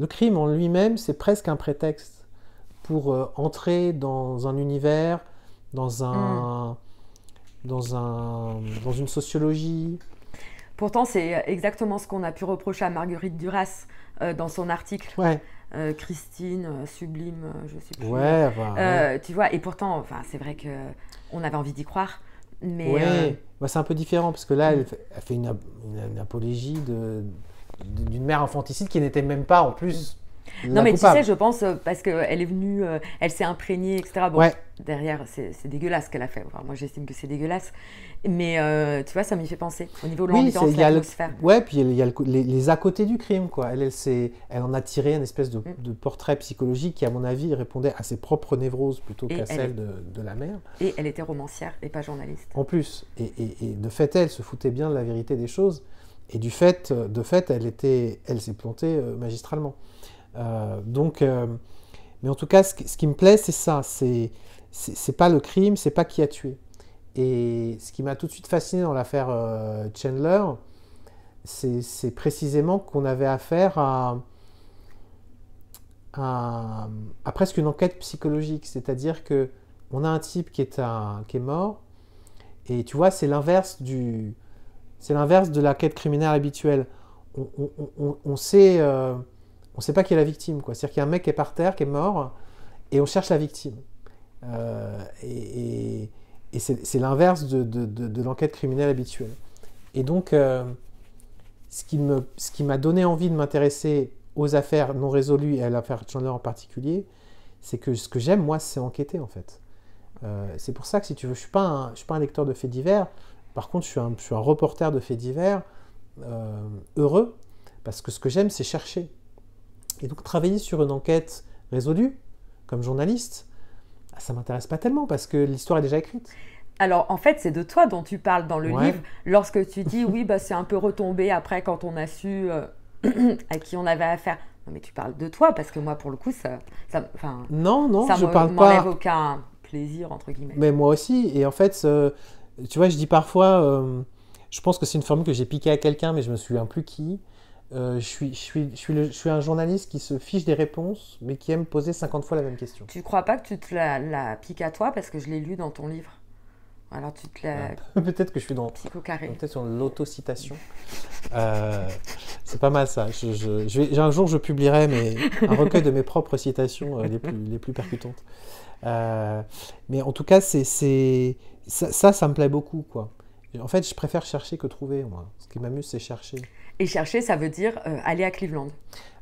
le crime en lui-même, c'est presque un prétexte pour entrer dans un univers, dans Hmm. un, dans une sociologie. Pourtant, c'est exactement ce qu'on a pu reprocher à Marguerite Duras dans son article. Ouais, Christine, Sublime, je sais plus. ouais, enfin, ouais. Tu vois, et pourtant, enfin, c'est vrai que on avait envie d'y croire, mais Ouais, bah, c'est un peu différent parce que là, mm, elle fait une apologie d'une mère infanticide qui n'était même pas en mm. plus Non, la mais tu sais, coupable. je pense parce qu'elle est venue, elle s'est imprégnée, etc. Bon, Ouais, derrière, c'est dégueulasse ce qu'elle a fait. Enfin, moi, j'estime que c'est dégueulasse. Mais tu vois, ça m'y fait penser. Au niveau de oui, l'ambiance, il y a l'atmosphère. ouais, puis il y a les à côté du crime, quoi. Elle en a tiré une espèce Mm. de portrait psychologique qui, à mon avis, répondait à ses propres névroses plutôt Et qu'à celles de la mère. et elle était romancière et pas journaliste. En plus, et de fait, elle se foutait bien de la vérité des choses. Et de fait, elle s'est plantée magistralement. Donc, mais en tout cas, ce qui me plaît, c'est ça. C'est pas le crime, c'est pas qui a tué. Et ce qui m'a tout de suite fasciné dans l'affaire Chandler, c'est précisément qu'on avait affaire à presque une enquête psychologique. C'est-à-dire que on a un type qui est mort, et tu vois, c'est l'inverse de la quête criminelle habituelle. On sait, on sait pas qui est la victime, quoi. C'est-à-dire qu'il y a un mec qui est par terre, qui est mort, et on cherche la victime. Et c'est l'inverse de l'enquête criminelle habituelle. Et donc, ce qui m'a donné envie de m'intéresser aux affaires non résolues et à l'affaire Chandler en particulier, c'est que ce que j'aime, moi, c'est enquêter, en fait. C'est pour ça que, si tu veux, je suis pas un lecteur de faits divers. Par contre, je suis un reporter de faits divers heureux, parce que ce que j'aime, c'est chercher. Et donc, travailler sur une enquête résolue, comme journaliste, ça m'intéresse pas tellement, parce que l'histoire est déjà écrite. Alors, en fait, c'est de toi dont tu parles dans le Ouais. livre lorsque tu dis oui, bah, c'est un peu retombé après quand on a su à qui on avait affaire. Non, mais tu parles de toi parce que moi, pour le coup, enfin, Non, non, ça je parle m'enlève pas. aucun plaisir, entre guillemets. Mais moi aussi. Et en fait, tu vois, je dis parfois, je pense que c'est une formule que j'ai piquée à quelqu'un, mais je me souviens plus qui. Je suis un journaliste qui se fiche des réponses, mais qui aime poser 50 fois la même question. Tu crois pas que tu te la piques à toi parce que je l'ai lu dans ton livre. Alors, tu te la Peut-être que je suis piques au carré. peut-être sur l'autocitation. Euh, c'est pas mal ça. Un jour, je publierai un recueil de mes propres citations les plus percutantes. Euh, mais en tout cas, ça me plaît beaucoup, quoi. En fait, je préfère chercher que trouver, moi. Ce qui m'amuse, c'est chercher. Et chercher, ça veut dire aller à Cleveland.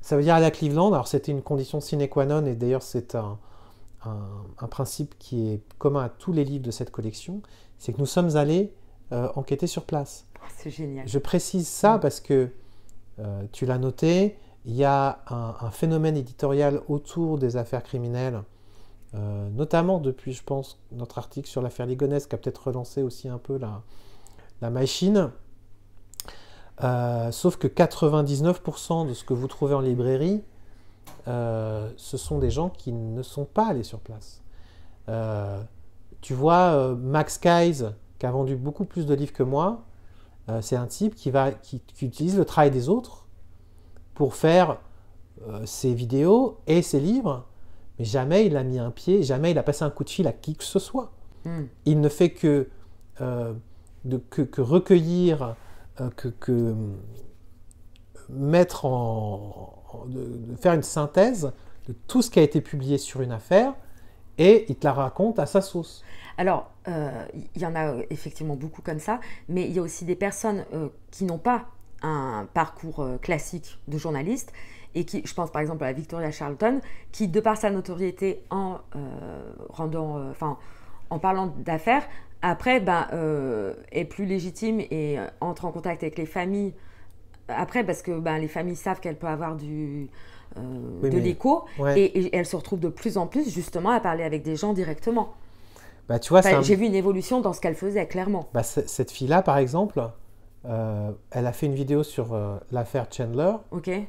Ça veut dire aller à Cleveland. Alors, c'était une condition sine qua non, et d'ailleurs, c'est un principe qui est commun à tous les livres de cette collection, c'est que nous sommes allés enquêter sur place. Oh, c'est génial. Je précise ça parce que, tu l'as noté, il y a un phénomène éditorial autour des affaires criminelles, notamment depuis, je pense, notre article sur l'affaire Ligonès, qui a peut-être relancé aussi un peu la machine. Sauf que 99% de ce que vous trouvez en librairie, ce sont des gens qui ne sont pas allés sur place. Euh, Tu vois, Max Keyes, qui a vendu beaucoup plus de livres que moi, c'est un type qui utilise le travail des autres pour faire ses vidéos et ses livres, mais jamais il a mis un pied, jamais il a passé un coup de fil à qui que ce soit. Hmm. Il ne fait euh, que recueillir, que mettre de faire une synthèse de tout ce qui a été publié sur une affaire, et il te la raconte à sa sauce. Alors, il y en a effectivement beaucoup comme ça, mais il y a aussi des personnes qui n'ont pas un parcours classique de journaliste et qui, je pense par exemple à Victoria Charlton, qui de par sa notoriété en enfin, en parlant d'affaires, après, ben, est plus légitime et entre en contact avec les familles. Après, parce que ben, les familles savent qu'elle peut avoir Oui, de mais l'écho ouais. et elle se retrouve de plus en plus justement à parler avec des gens directement. Bah, tu vois, Enfin, j'ai vu une évolution dans ce qu'elle faisait, clairement. cette fille-là, par exemple, elle a fait une vidéo sur l'affaire Chandler, Ok. et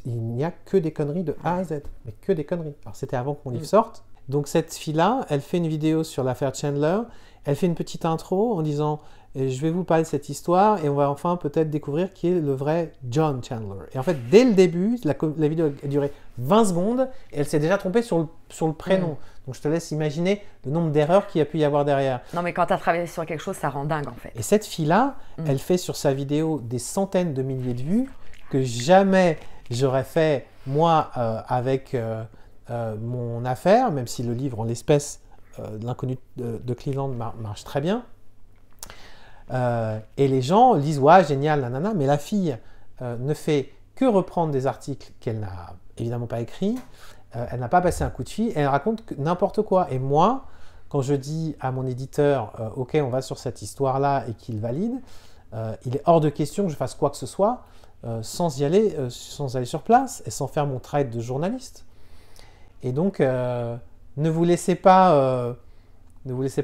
il n'y a que des conneries de A à Z. Mais que des conneries. Alors, c'était avant que mon livre Mm. sorte. Donc, cette fille-là, elle fait une vidéo sur l'affaire Chandler. Elle fait une petite intro en disant: et je vais vous parler de cette histoire et on va enfin peut-être découvrir qui est le vrai John Chandler. Et en fait, dès le début, la vidéo a duré 20 secondes et elle s'est déjà trompée sur le prénom. Donc je te laisse imaginer le nombre d'erreurs qu'il y a pu y avoir derrière. Non, mais quand tu as travaillé sur quelque chose, ça rend dingue en fait. Et cette fille-là, elle fait sur sa vidéo des centaines de milliers de vues que jamais j'aurais fait moi avec mon affaire, même si le livre en l'espèce L'inconnu de Cleveland marche très bien. Et les gens lisent, ouais, génial, nanana, mais la fille ne fait que reprendre des articles qu'elle n'a évidemment pas écrits, elle n'a pas passé un coup de fil, elle raconte n'importe quoi. Et moi, quand je dis à mon éditeur, ok, on va sur cette histoire-là et qu'il valide, il est hors de question que je fasse quoi que ce soit sans aller sur place et sans faire mon travail de journaliste. Et donc, ne vous laissez pas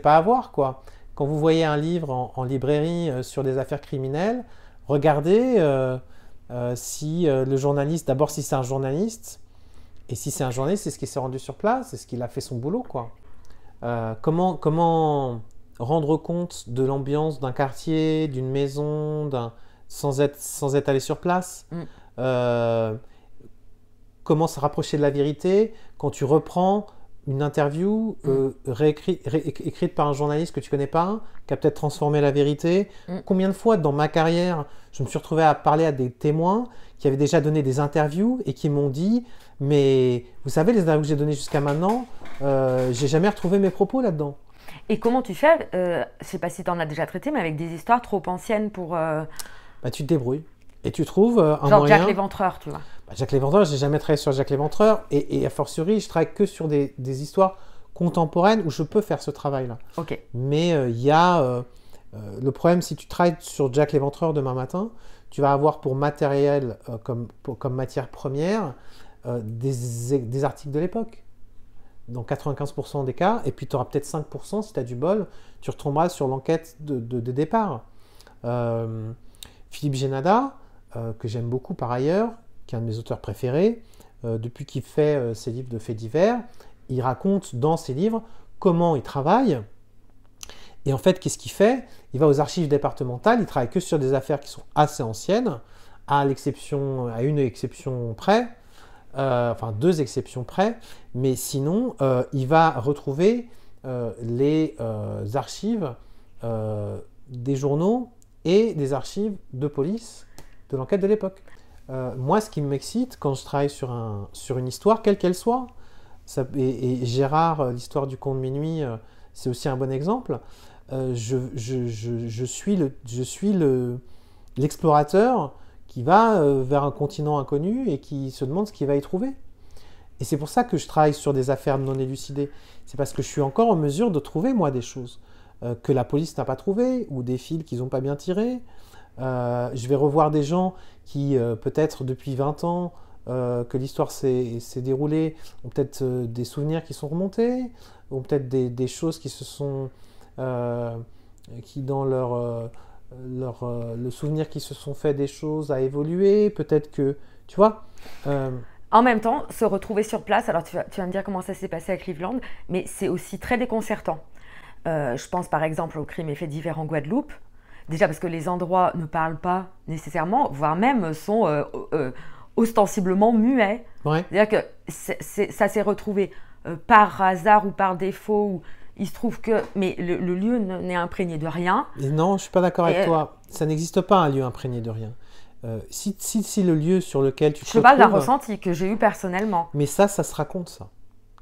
avoir, quoi. Quand vous voyez un livre en librairie sur des affaires criminelles, regardez si le journaliste, d'abord si c'est un journaliste, et si c'est un journaliste, c'est ce qui s'est rendu sur place, est-ce qu'il a fait son boulot, quoi. Comment rendre compte de l'ambiance d'un quartier, d'une maison, sans être allé sur place. Comment se rapprocher de la vérité quand tu reprends une interview écrite par un journaliste que tu connais pas, qui a peut-être transformé la vérité. Combien de fois dans ma carrière, je me suis retrouvé à parler à des témoins qui avaient déjà donné des interviews et qui m'ont dit « Mais vous savez, les interviews que j'ai données jusqu'à maintenant, j'ai jamais retrouvé mes propos là-dedans. » Et comment tu fais je sais pas si tu en as déjà traité, mais avec des histoires trop anciennes pour... Bah, tu te débrouilles. Et tu trouves un genre moyen... Jack l'Éventreur, tu vois. Jack l'Éventreur, je n'ai jamais travaillé sur Jack l'Éventreur et a fortiori, je travaille que sur des histoires contemporaines où je peux faire ce travail-là. Ok. Mais il y a le problème, si tu travailles sur Jack l'Éventreur demain matin, tu vas avoir pour matériel, comme matière première, des articles de l'époque. Dans 95% des cas, et puis tu auras peut-être 5%, si tu as du bol, tu retomberas sur l'enquête de départ. Philippe Génada, que j'aime beaucoup par ailleurs, qui est un de mes auteurs préférés, depuis qu'il fait ses livres de faits divers, il raconte dans ses livres comment il travaille. Et en fait, qu'est-ce qu'il fait? Il va aux archives départementales, il travaille que sur des affaires qui sont assez anciennes, à une exception près, enfin 2 exceptions près, mais sinon, il va retrouver les archives des journaux et des archives de police de l'enquête de l'époque. Moi, ce qui m'excite quand je travaille sur une histoire, quelle qu'elle soit, et Gérard, l'histoire du Comte de Minuit, c'est aussi un bon exemple, je suis l'explorateur qui va vers un continent inconnu et qui se demande ce qu'il va y trouver. Et c'est pour ça que je travaille sur des affaires non élucidées. C'est parce que je suis encore en mesure de trouver, moi, des choses que la police n'a pas trouvées, ou des fils qu'ils n'ont pas bien tirés. Je vais revoir des gens qui, peut-être depuis 20 ans que l'histoire s'est déroulée, ont peut-être des souvenirs qui sont remontés, ont peut-être des choses qui se sont... qui dans le souvenir qui se sont fait des choses a évolué, peut-être que... Tu vois En même temps, se retrouver sur place, alors tu vas me dire comment ça s'est passé à Cleveland, mais c'est aussi très déconcertant. Je pense par exemple aux crimes et faits divers en Guadeloupe. Déjà parce que les endroits ne parlent pas nécessairement, voire même sont ostensiblement muets. Ouais. C'est-à-dire que ça s'est retrouvé par hasard ou par défaut. Ou il se trouve que... Mais le lieu n'est imprégné de rien. Et non, je ne suis pas d'accord avec toi. Ça n'existe pas un lieu imprégné de rien. Si le lieu sur lequel tu te retrouves... Je parle d'un ressenti que j'ai eu personnellement. Mais ça se raconte, ça.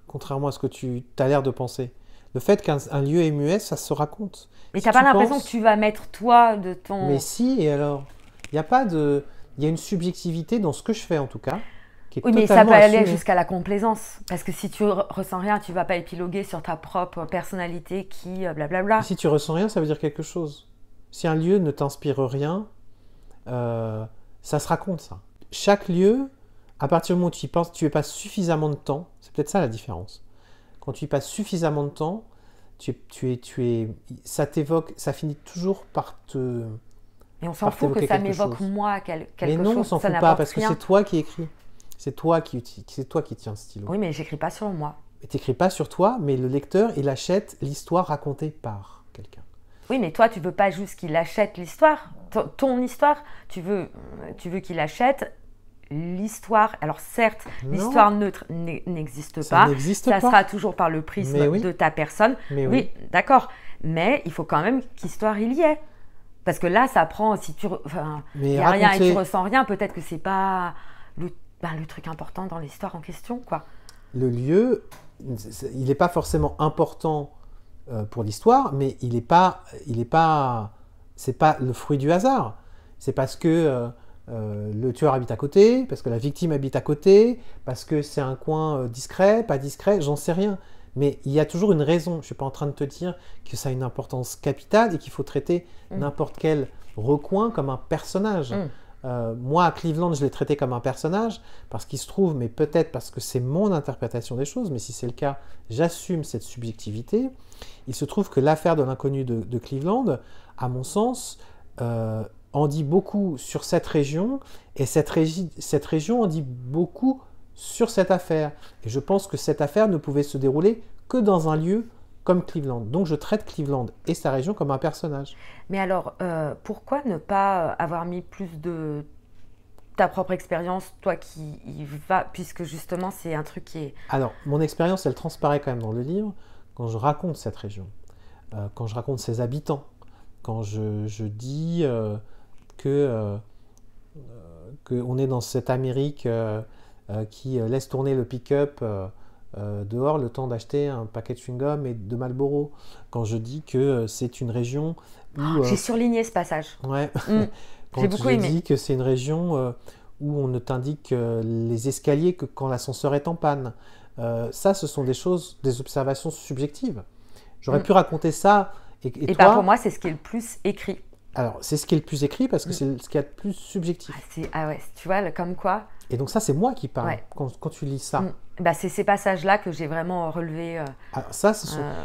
Contrairement à ce que tu as l'air de penser. Le fait qu'un lieu est muet, ça se raconte. Mais tu n'as pas l'impression que tu vas mettre toi de ton... Mais si, et alors? Il y a pas de... Il y a une subjectivité dans ce que je fais, en tout cas, qui est oui, mais ça peut aller jusqu'à la complaisance. Parce que si tu ressens rien, tu ne vas pas épiloguer sur ta propre personnalité qui blablabla. Si tu ressens rien, ça veut dire quelque chose. Si un lieu ne t'inspire rien, ça se raconte, ça. Chaque lieu, à partir du moment où tu y penses, tu y passes suffisamment de temps, c'est peut-être ça la différence. Quand tu y passes suffisamment de temps, ça t'évoque, ça finit toujours par te... Et on s'en fout que ça m'évoque moi quelque chose. Mais non, on s'en fout pas parce que c'est toi qui écris. C'est toi qui tiens le stylo. Oui, mais j'écris pas sur moi. Tu n'écris pas sur toi, mais le lecteur, il achète l'histoire racontée par quelqu'un. Oui, mais toi, tu veux pas juste qu'il achète l'histoire, ton histoire. Tu veux qu'il achète l'histoire. Alors certes, Non, l'histoire neutre n'existe ça pas. n'existe Ça pas. sera toujours par le prisme Mais oui. de ta personne. Mais Oui, d'accord. Mais il faut quand même qu'histoire il y ait. Parce que là, ça prend, si tu... Enfin, il Mais n'y a rien et raconter tu ressens rien, peut-être que c'est pas le truc important dans l'histoire en question, quoi. le lieu, il n'est pas forcément important pour l'histoire, mais c'est pas le fruit du hasard. C'est parce que le tueur habite à côté, parce que la victime habite à côté, parce que c'est un coin discret, pas discret, j'en sais rien. Mais il y a toujours une raison. Je ne suis pas en train de te dire que ça a une importance capitale et qu'il faut traiter n'importe quel recoin comme un personnage. Moi, à Cleveland, je l'ai traité comme un personnage parce qu'il se trouve, mais peut-être parce que c'est mon interprétation des choses, mais si c'est le cas, j'assume cette subjectivité. Il se trouve que l'affaire de l'inconnu de Cleveland, à mon sens, en dit beaucoup sur cette région, et cette région en dit beaucoup sur cette affaire. Et je pense que cette affaire ne pouvait se dérouler que dans un lieu comme Cleveland. Donc je traite Cleveland et sa région comme un personnage. Mais alors, pourquoi ne pas avoir mis plus de ta propre expérience, toi qui y vas, puisque justement c'est un truc qui est... Alors, mon expérience, elle transparaît quand même dans le livre quand je raconte cette région, quand je raconte ses habitants, quand je dis qu'on est dans cette Amérique qui laisse tourner le pick-up dehors le temps d'acheter un paquet de chewing-gum et de Marlboro. Quand je dis que c'est une région où... J'ai surligné ce passage. Ouais. Quand J'ai beaucoup aimé. je dis que c'est une région où on ne t'indique les escaliers que quand l'ascenseur est en panne. Ça, ce sont des choses, des observations subjectives. J'aurais pu raconter ça et Et toi... pour moi, c'est ce qui est le plus écrit. Alors, c'est ce qui est le plus écrit parce que c'est ce qui est le plus subjectif. Ah ouais, tu vois, comme quoi. Et donc ça, c'est moi qui parle Ouais. quand tu lis ça. Bah, c'est ces passages-là que j'ai vraiment relevés. Alors, ça,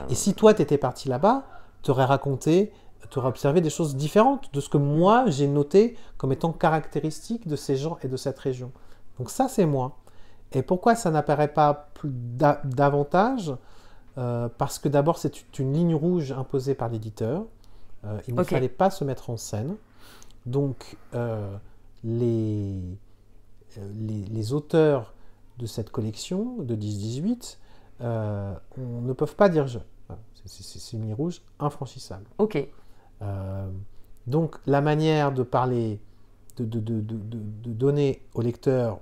Et si toi, tu étais parti là-bas, tu aurais raconté, tu aurais observé des choses différentes de ce que moi, j'ai noté comme étant caractéristique de ces gens et de cette région. Donc ça, c'est moi. Et pourquoi ça n'apparaît pas davantage parce que d'abord, c'est une ligne rouge imposée par l'éditeur. Il ne fallait pas se mettre en scène. Donc, les auteurs de cette collection de 10-18 ne peuvent pas dire je. C'est une ligne rouge infranchissable. Ok. Donc, la manière de parler, de donner au lecteur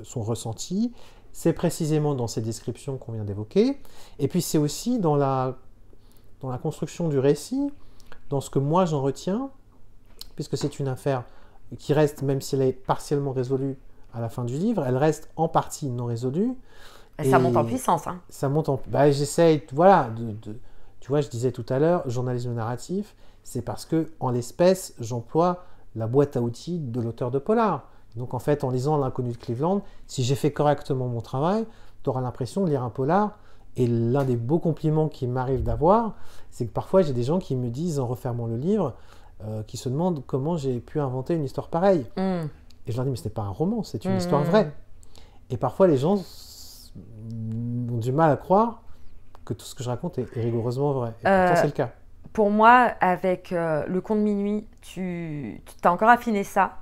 son ressenti, c'est précisément dans ces descriptions qu'on vient d'évoquer. Et puis, c'est aussi dans la construction du récit, dans ce que moi j'en retiens, puisque c'est une affaire qui reste, même si elle est partiellement résolue à la fin du livre, elle reste en partie non résolue. Et ça monte en puissance. Hein. Ça monte en... j'essaye, voilà, tu vois, je disais tout à l'heure, journalisme narratif, c'est parce que, en l'espèce, j'emploie la boîte à outils de l'auteur de polar. Donc en fait, en lisant L'inconnu de Cleveland, si j'ai fait correctement mon travail, tu auras l'impression de lire un polar. Et l'un des beaux compliments qui m'arrive d'avoir, c'est que parfois j'ai des gens qui me disent, en refermant le livre, qui se demandent comment j'ai pu inventer une histoire pareille. Et je leur dis, mais ce n'est pas un roman, c'est une histoire vraie. Et parfois les gens ont du mal à croire que tout ce que je raconte est rigoureusement vrai. Et pourtant c'est le cas. Pour moi, avec Le Conte de minuit, tu t'as encore affiné ça,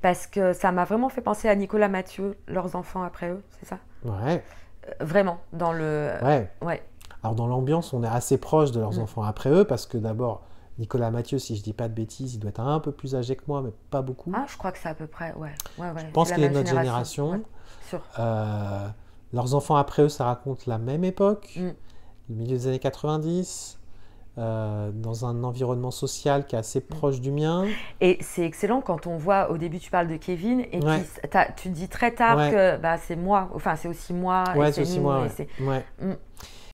parce que ça m'a vraiment fait penser à Nicolas Mathieu, Leurs enfants après eux, c'est ça? Ouais. Vraiment, dans le... Ouais. Alors dans l'ambiance, on est assez proche de Leurs enfants après eux, parce que d'abord, Nicolas Mathieu, si je dis pas de bêtises, il doit être un peu plus âgé que moi, mais pas beaucoup. Ah, je crois que c'est à peu près, ouais. Je pense qu'il est de notre génération. Ouais, sûr. Leurs enfants après eux, ça raconte la même époque, le milieu des années 90, dans un environnement social qui est assez proche du mien. Et c'est excellent quand on voit, au début tu parles de Kevin, et tu dis très tard que bah, c'est moi, enfin c'est aussi moi. Ouais, c'est aussi moi.